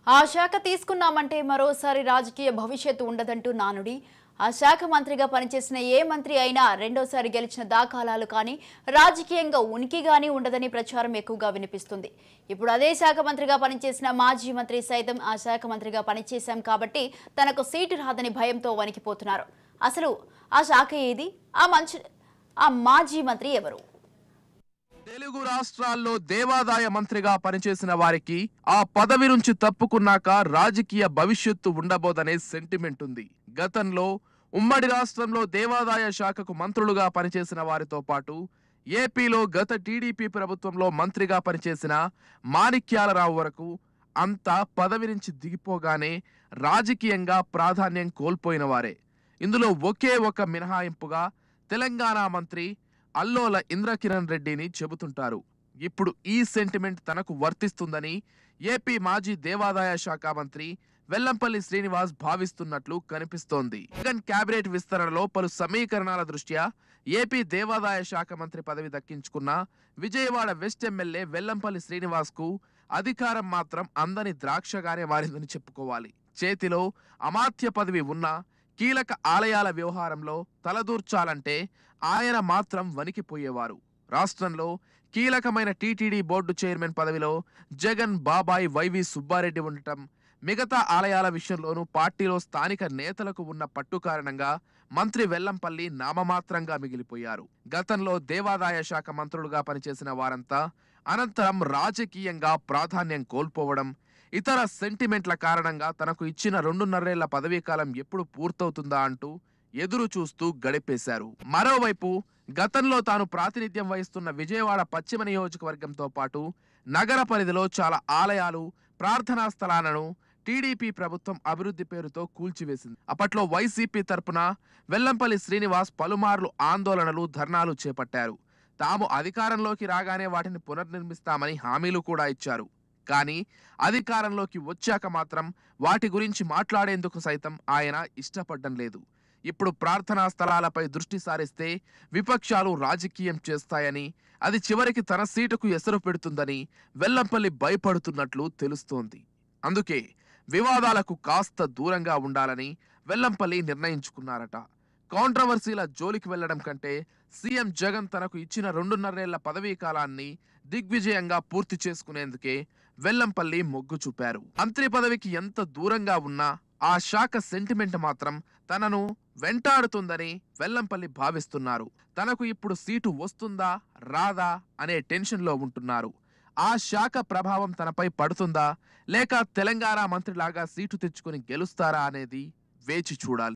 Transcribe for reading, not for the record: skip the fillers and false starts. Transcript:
ఆ శాఖ తీసుకున్నామంటే మరోసారి రాజకీయ భవిష్యత్తు ఉండదంటూ నానుడి. ఆ శాఖ మంత్రిగా పనిచేసిన ఏ మంత్రి అయినా రెండోసారి గెలిచిన దాఖలాలు కానీ రాజకీయంగా ఉనికి గానీ ఉండదని ప్రచారం ఎక్కువగా వినిపిస్తుంది. ఇప్పుడు అదే శాఖ మంత్రిగా పనిచేసిన మాజీ మంత్రి సైతం ఆ శాఖ మంత్రిగా పనిచేశాం కాబట్టి తనకు సీటు రాదని భయంతో వణికిపోతున్నారు. అసలు ఆ శాఖ ఏది? ఆ మాజీ మంత్రి ఎవరు? తెలుగు రాష్ట్రాల్లో దేవాదాయ మంత్రిగా పనిచేసిన వారికి ఆ పదవి నుంచి తప్పుకున్నాక రాజకీయ భవిష్యత్తు ఉండబోదనే సెంటిమెంట్ ఉంది. గతంలో ఉమ్మడి రాష్ట్రంలో దేవాదాయ శాఖకు మంత్రులుగా పనిచేసిన వారితో పాటు ఏపీలో గత టీడీపీ ప్రభుత్వంలో మంత్రిగా పనిచేసిన మాణిక్యాలరావు వరకు అంతా పదవి నుంచి దిగిపోగానే రాజకీయంగా ప్రాధాన్యం కోల్పోయిన వారే. ఇందులో ఒకే ఒక మినహాయింపుగా తెలంగాణ మంత్రి అల్లోల ఇంద్రకిరణ్ రెడ్డిని చెబుతుంటారు. ఇప్పుడు ఈ సెంటిమెంట్ తనకు వర్తిస్తుందని ఏపీ మాజీ దేవాదాయ శాఖ మంత్రి వెల్లంపల్లి శ్రీనివాస్ భావిస్తున్నట్లు కనిపిస్తోంది. జగన్ కేబినెట్ విస్తరణలో పలు సమీకరణాల దృష్ట్యా ఏపీ దేవాదాయ శాఖ మంత్రి పదవి దక్కించుకున్న విజయవాడ వెస్ట్ ఎమ్మెల్యే వెల్లంపల్లి శ్రీనివాస్ కు అధికారం మాత్రం అందని ద్రాక్షగానే మారిందని చెప్పుకోవాలి. చేతిలో అమాత్య పదవి ఉన్నా కీలక ఆలయాల వ్యవహారంలో తలదూర్చాలంటే ఆయన మాత్రం వణికిపోయేవారు. రాష్ట్రంలో కీలకమైన టీటీడీ బోర్డు చైర్మన్ పదవిలో జగన్ బాబాయ్ వైవి సుబ్బారెడ్డి ఉండటం, మిగతా ఆలయాల విషయంలోనూ పార్టీలో స్థానిక నేతలకు ఉన్న పట్టు కారణంగా మంత్రి వెల్లంపల్లి నామమాత్రంగా మిగిలిపోయారు. గతంలో దేవాదాయ శాఖ మంత్రులుగా పనిచేసిన వారంతా అనంతరం రాజకీయంగా ప్రాధాన్యం కోల్పోవడం, ఇతర సెంటిమెంట్ల కారణంగా తనకు ఇచ్చిన 2.5 పదవీ కాలం ఎప్పుడు పూర్తవుతుందా అంటూ ఎదురు చూస్తూ గడిపేశారు. మరోవైపు గతంలో తాను ప్రాతినిధ్యం వహిస్తున్న విజయవాడ పశ్చిమ నియోజకవర్గంతో పాటు నగర పరిధిలో చాలా ఆలయాలు, ప్రార్థనా స్థలాలను టీడీపీ ప్రభుత్వం అభివృద్ధి పేరుతో కూల్చివేసింది. అప్పట్లో వైసీపీ తరపున వెల్లంపల్లి శ్రీనివాస్ పలుమార్లు ఆందోళనలు, ధర్నాలు చేపట్టారు. తాము అధికారంలోకి రాగానే వాటిని పునర్నిర్మిస్తామని హామీలు కూడా ఇచ్చారు. కానీ అధికారంలోకి వచ్చాక మాత్రం వాటి గురించి మాట్లాడేందుకు సైతం ఆయన ఇష్టపడడం లేదు. ఇప్పుడు ప్రార్థనా స్థలాలపై దృష్టి సారిస్తే విపక్షాలు రాజకీయం చేస్తాయని, అది చివరికి తన సీటుకు ఎసరు పెడుతుందని వెల్లంపల్లి భయపడుతున్నట్లు తెలుస్తోంది. అందుకే వివాదాలకు కాస్త దూరంగా ఉండాలని వెల్లంపల్లి నిర్ణయించుకున్నారట. కాంట్రవర్సీల జోలికి వెళ్లడం కంటే సీఎం జగన్ తనకు ఇచ్చిన 2.5 పదవీ కాలాన్ని దిగ్విజయంగా పూర్తి చేసుకునేందుకే వెల్లంపల్లి మొగ్గు చూపారు. మంత్రి పదవికి ఎంత దూరంగా ఉన్నా ఆ శాఖ సెంటిమెంట్ మాత్రం తనను వెంటాడుతుందని వెల్లంపల్లి భావిస్తున్నారు. తనకు ఇప్పుడు సీటు వస్తుందా రాదా అనే టెన్షన్ లో ఉంటున్నారు. ఆ శాఖ ప్రభావం తనపై పడుతుందా లేక తెలంగాణ మంత్రిలాగా సీటు తెచ్చుకుని గెలుస్తారా అనేది వేచి చూడాలి.